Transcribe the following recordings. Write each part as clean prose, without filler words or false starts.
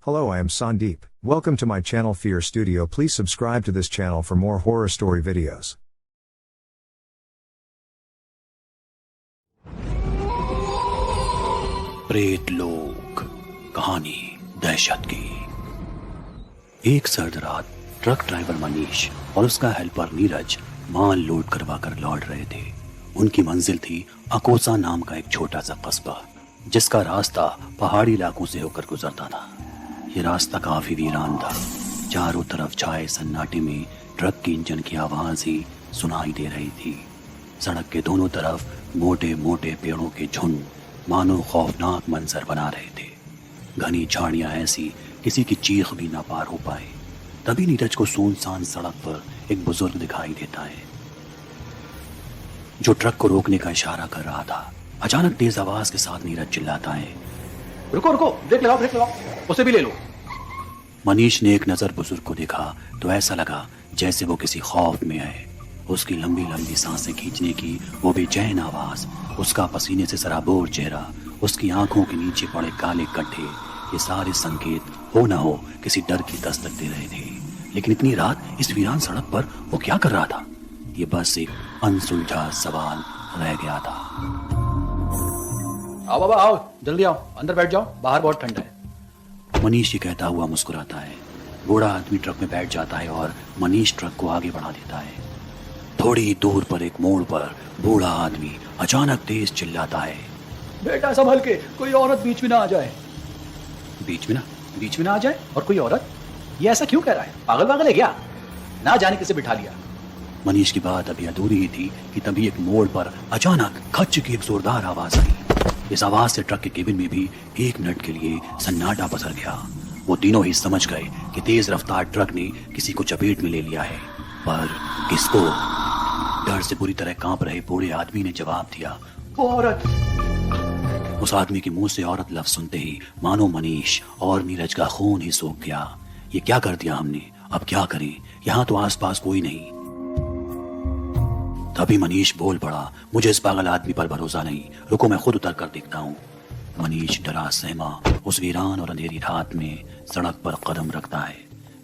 Hello, I am Sandeep. Welcome to my channel Fear Studio. Please subscribe to this channel for more horror story videos. प्रेत लोग, कहानी दहशत की। एक सर्द रात ट्रक ड्राइवर मनीष और उसका हेल्पर नीरज माल लोड करवा कर लौट रहे थे। उनकी मंजिल थी अकोसा नाम का एक छोटा सा कस्बा, जिसका रास्ता पहाड़ी इलाकों से होकर गुजरता था। ये रास्ता काफी वीरान था। चारों तरफ छाए सन्नाटे में ट्रक की इंजन की आवाज ही सुनाई दे रही थी। सड़क के दोनों तरफ मोटे मोटे पेड़ों के झुंड मानो खौफनाक मंजर बना रहे थे। घनी झाड़ियां ऐसी किसी की चीख भी ना पार हो पाए। तभी नीरज को सुनसान सड़क पर एक बुजुर्ग दिखाई देता है, जो ट्रक को रोकने का इशारा कर रहा था। अचानक तेज आवाज के साथ नीरज चिल्लाता है, रुको रुको, ब्रेक लगाओ, उसे भी ले लो। मनीष ने एक नजर बुजुर्ग को देखा तो ऐसा लगा जैसे वो किसी खौफ में है। उसकी लंबी लंबी सांसें खींचने की वो बेचैन आवाज, उसका पसीने से सराबोर चेहरा, उसकी आंखों के नीचे पड़े काले गड्ढे, ये सारे संकेत हो ना हो किसी डर की दस्तक दे रहे थे। लेकिन इतनी रात इस वीरान सड़क पर वो क्या कर रहा था? ये बस एक अनसुलझा सवाल रह गया था। आओ बाबा आओ, जल्दी आओ, अंदर बैठ जाओ, बाहर बहुत ठंडा है। मनीष ये कहता हुआ मुस्कुराता है। बूढ़ा आदमी ट्रक में बैठ जाता है और मनीष ट्रक को आगे बढ़ा देता है। थोड़ी दूर पर एक मोड़ पर बूढ़ा आदमी अचानक तेज चिल्लाता है, बेटा संभल के, कोई औरत बीच में ना आ जाए। बीच में ना आ जाए? और कोई औरत? ये ऐसा क्यों कह रहा है? पागल है क्या? ना जाने किसे बिठा लिया। मनीष की बात अभी अधूरी ही थी कि तभी एक मोड़ पर अचानक खच की एक जोरदार आवाज आई। इस आवाज से ट्रक के केबिन में भी एक मिनट के लिए सन्नाटा पसर गया। वो तीनों ही समझ गए कि तेज रफ्तार ट्रक ने किसी को चपेट में ले लिया है, पर किसको? डर से पूरी तरह कांप रहे बूढ़े आदमी ने जवाब दिया, वो औरत। उस आदमी के मुंह से औरत लफ्ज सुनते ही मानो मनीष और नीरज का खून ही सूख गया। ये क्या कर दिया हमने? अब क्या करें? यहाँ तो आसपास कोई नहीं। तभी मनीष बोल पड़ा, मुझे इस पागल आदमी पर भरोसा नहीं, रुको मैं खुद उतर कर देखता हूँ। मनीष डरा सहमा उस वीरान और अंधेरी रात में सड़क पर कदम रखता है।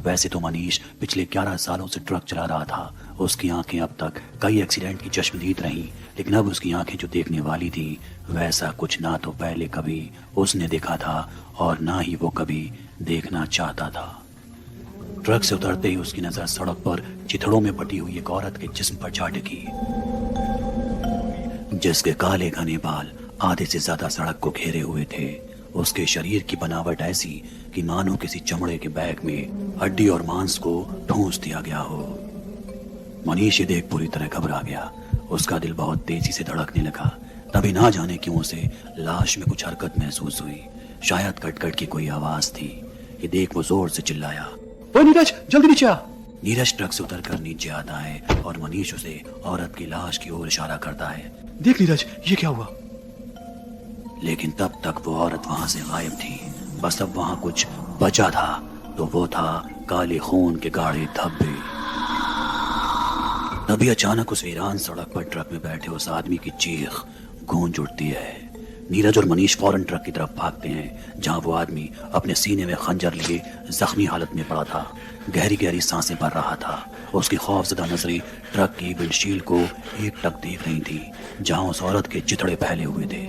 वैसे तो मनीष पिछले 11 सालों से ट्रक चला रहा था। उसकी आंखें अब तक कई एक्सीडेंट की चश्मदीद रहीं, लेकिन अब उसकी आंखें जो देखने वाली थी वैसा कुछ ना तो पहले कभी उसने देखा था और ना ही वो कभी देखना चाहता था। ट्रक से उतरते ही उसकी नजर सड़क पर चिथड़ों में बटी हुई एक औरत के जिस्म पर जा टिकी, जिसके काले घने बाल आधे से ज्यादा सड़क को घेरे हुए थे। उसके शरीर की बनावट ऐसी कि मानो किसी चमड़े के बैग में हड्डी और मांस को ठूंस दिया गया हो। मनीष ये देख पूरी तरह घबरा गया। उसका दिल बहुत तेजी से धड़कने लगा। तभी ना जाने क्यों उसे लाश में कुछ हरकत महसूस हुई। शायद कटकट की कोई आवाज थी। ये देख वो जोर से चिल्लाया, ओ नीरज, जल्दी नीचे आ। नीरज ट्रक से उतरकर नीचे आता है और मनीष उसे औरत की लाश की ओर इशारा करता है। देख नीरज, ये क्या हुआ? लेकिन तब तक वो औरत वहां से गायब थी। बस अब वहां कुछ बचा था तो वो था काले खून के गाढ़े धब्बे। तभी अचानक उस वीरान सड़क पर ट्रक में बैठे उस आदमी की चीख गूंज उठती है। नीरज और मनीष फौरन ट्रक की तरफ भागते हैं, जहां वो आदमी अपने सीने में खंजर लिए जख्मी हालत में पड़ा था। गहरी गहरी सांसें भर रहा था। उसकी खौफजदा नजरें ट्रक की विंडशील्ड को एकटक देख रही थी, जहां उस औरत के चिथड़े फैले हुए थे।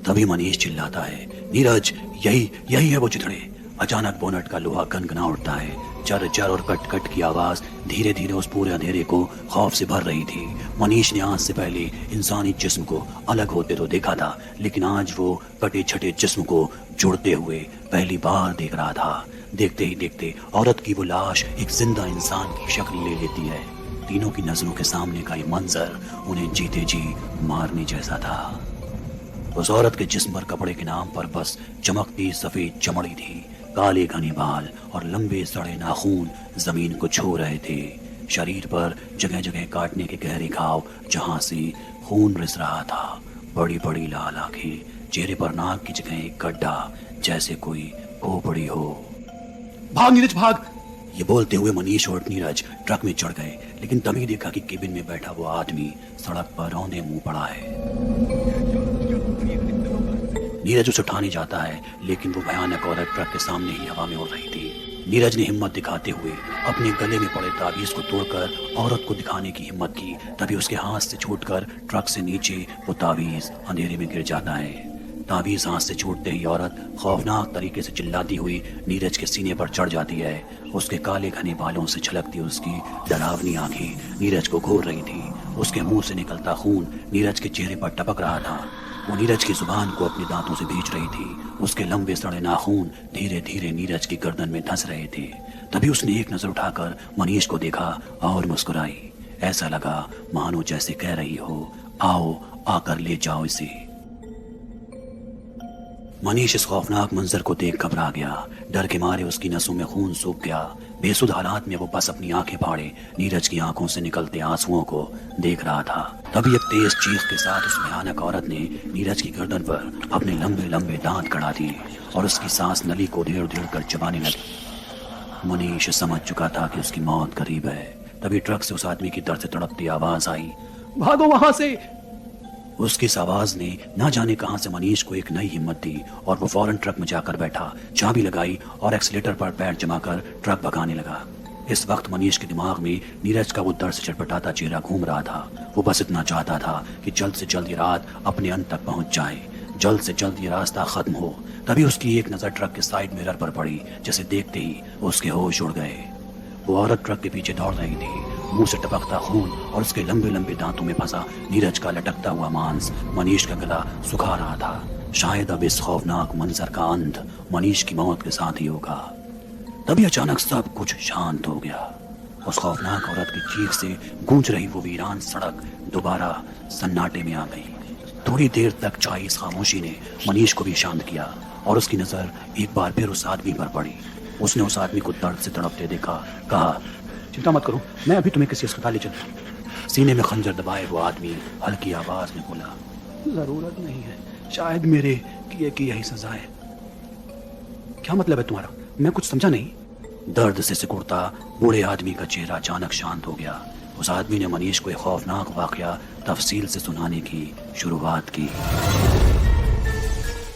तभी मनीष चिल्लाता है, नीरज, यही है वो चिथड़े। अचानक बोनट का लोहा गनगना उठता है। चर चर और कट कट की आवाज धीरे धीरे उस पूरे अंधेरे को खौफ से भर रही थी। मनीष ने आज से पहले इंसानी जिस्म को अलग होते तो देखा था, लेकिन आज वो कटे छटे जिस्म को जुड़ते हुए पहली बार देख रहा था। देखते ही देखते औरत की वो लाश एक जिंदा इंसान की शक्ल ले लेती है। तीनों की नजरों के सामने का ये मंजर उन्हें जीते जी मारने जैसा था। उस औरत के जिस्म पर कपड़े के नाम पर बस चमकती सफेद चमड़ी थी। काले घने बाल और लंबे सड़े नाखून जमीन को छू रहे थे। शरीर पर जगह जगह काटने के गहरे घाव, जहां से खून रिस रहा था। बड़ी बड़ी लाल आंखें, चेहरे पर नाक की जगह एक गड्ढा, जैसे कोई खोपड़ी हो। भाग नीरज भाग। ये बोलते हुए मनीष और नीरज ट्रक में चढ़ गए, लेकिन तभी देखा कि केबिन में बैठा वो आदमी सड़क पर रौंदे मुंह पड़ा है। नीरज उसे उठाने जाता है, लेकिन वो भयानक औरत ट्रक के सामने ही हवा में उड़ रही थी। नीरज ने हिम्मत दिखाते हुए अपने गले में पड़े ताबीज को तोड़कर औरत को दिखाने की हिम्मत की। तभी उसके हाथ से छूटकर ट्रक से नीचे वो ताबीज अंधेरे में गिर जाता है। ताबीज हाथ से छूटते ही औरत खौफनाक तरीके से चिल्लाती हुई नीरज के सीने पर चढ़ जाती है। उसके काले घने बालों से छलकती उसकी डरावनी आंखें नीरज को घूर रही थी। उसके मुंह से निकलता खून नीरज के चेहरे पर टपक रहा था। वो नीरज की जुबान को अपने दांतों से भींच रही थी। उसके लंबे सड़े नाखून धीरे धीरे नीरज की गर्दन में धंस रहे थे। तभी उसने एक नजर उठाकर मनीष को देखा और मुस्कुराई। ऐसा लगा मानो जैसे कह रही हो, आओ आकर ले जाओ इसे। मनीष इस खौफनाक मंजर को देख घबरा गया। डर के मारे उसकी नसों में खून सूख गया। बेसुध हालात में वो बस अपनी आंखें फाड़े नीरज की आंखों से निकलते आंसुओं को देख रहा था। तभी एक तेज चीख के साथ उस भयानक औरत ने नीरज की गर्दन पर अपने लंबे लंबे दांत गड़ा दिए और उसकी सांस नली को उधेड़ उधेड़ कर चबाने लगी। मनीष समझ चुका था कि उसकी मौत करीब है। तभी ट्रक से उस आदमी की दर्द से तड़पती आवाज आई, भागो वहां से। उसकी इस आवाज ने ना जाने कहां से मनीष को एक नई हिम्मत दी और वो फौरन ट्रक में जाकर बैठा, चाबी लगाई और एक्सीलेटर पर पैर जमाकर ट्रक भगाने लगा। इस वक्त मनीष के दिमाग में नीरज का वो दर्द से चटपटाता चेहरा घूम रहा था। वो बस इतना चाहता था कि जल्द से जल्द ये रात अपने अंत तक पहुंच जाए, जल्द से जल्द ये रास्ता खत्म हो। तभी उसकी एक नजर ट्रक के साइड मिरर पर पड़ी, जिसे देखते ही उसके होश उड़ गए। वो औरत ट्रक के पीछे दौड़ रही थी। मुंह से टपकता खून और उसके लंबे लंबे दांतों में फंसा नीरज का लटकता हुआ मांस मनीष का गला सुखा रहा था। शायद अब इस खौफनाक मंजर का अंत मनीष की मौत के साथ ही होगा। तभी अचानक सब कुछ शांत हो गया। उस खौफनाक औरत की चीख से गूंज रही वो वीरान सड़क दोबारा सन्नाटे में आ गई। थोड़ी देर तक छाई इस खामोशी ने मनीष को भी शांत किया और उसकी नजर एक बार फिर उस आदमी पर पड़ी। उसने उस आदमी को दर्द से तड़पते देखा, कहा, चिंता मत करो, मैं अभी तुम्हें किसी अस्पताल ले चलूं। सीने में खंजर दबाए वो आदमी हल्की आवाज में बोला, जरूरत नहीं है, शायद मेरे किए की यही सजा है। क्या मतलब है तुम्हारा? मैं कुछ समझा नहीं। दर्द से सिकुड़ता बूढ़े आदमी का चेहरा अचानक शांत हो गया। उस आदमी ने मनीष को एक खौफनाक वाकया तफसील से सुनाने की शुरुआत की।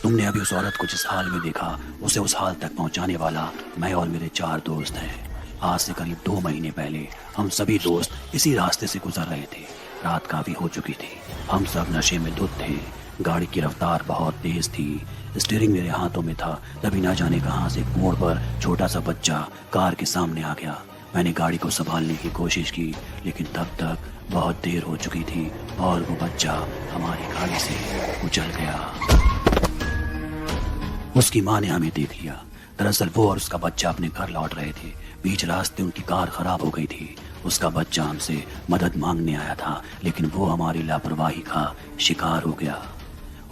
तुमने अभी उस औरत को जिस हाल में देखा, उसे उस हाल तक पहुंचाने वाला मैं और मेरे 4 दोस्त हैं। आज से करीब 2 महीने पहले हम सभी दोस्त इसी रास्ते से गुजर रहे थे। रात काफी हो चुकी थी। हम सब नशे में धुत थे। गाड़ी की रफ्तार बहुत तेज थी। स्टीयरिंग मेरे हाथों में था। तभी ना जाने कहां से एक मोड़ पर छोटा सा बच्चा कार के सामने आ गया। मैंने गाड़ी को संभालने की कोशिश की, लेकिन तब तक बहुत देर हो चुकी थी और वो बच्चा हमारी गाड़ी से कुचल गया। उसकी माँ ने हमें देख लिया। दरअसल वो और उसका बच्चा अपने घर लौट रहे थे। बीच रास्ते उनकी कार खराब हो गई थी। उसका बच्चा हमसे मदद मांगने आया था, लेकिन वो हमारी लापरवाही का शिकार हो गया।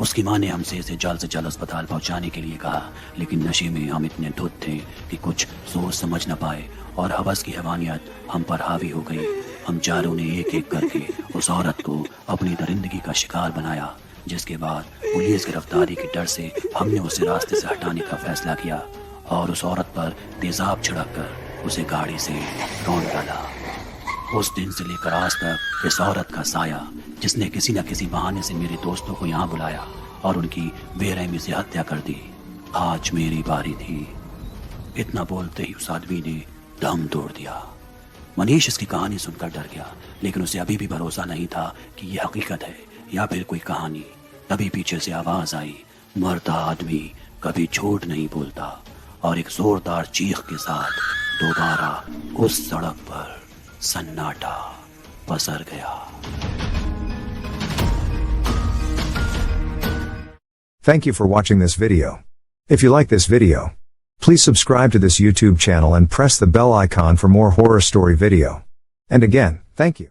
उसकी माँ ने हमसे इसे जल्द से जल्द अस्पताल पहुंचाने के लिए कहा, लेकिन नशे में हम इतने धुत थे कि कुछ सोच समझ न पाए और हवस की हैवानियत हम पर हावी हो गई। हम चारों ने एक एक करके उस औरत को अपनी दरिंदगी का शिकार बनाया, जिसके बाद पुलिस गिरफ्तारी के डर से हमने उसे रास्ते से हटाने का फैसला किया और उस औरत पर तेजाब छिड़क कर उसे गाड़ी से रौंद डाला। उस दिन से लेकर आज तक इस औरत का साया, जिसने किसी न किसी बहाने से मेरे दोस्तों को यहाँ बुलाया और उनकी बेरहमी से हत्या कर दी, आज मेरी बारी थी। इतना बोलते ही उस आदमी ने दम तोड़ दिया। मनीष इसकी कहानी सुनकर डर गया, लेकिन उसे अभी भी भरोसा नहीं था कि यह हकीकत है या फिर कोई कहानी। तभी पीछे से आवाज आई, मरता आदमी कभी झूठ नहीं बोलता, और एक जोरदार चीख के साथ दोबारा उस सड़क पर सन्नाटा पसर गया। Thank you for watching this video. If you like this video, please subscribe to this YouTube channel and press the bell icon for more horror story video. And again, thank you.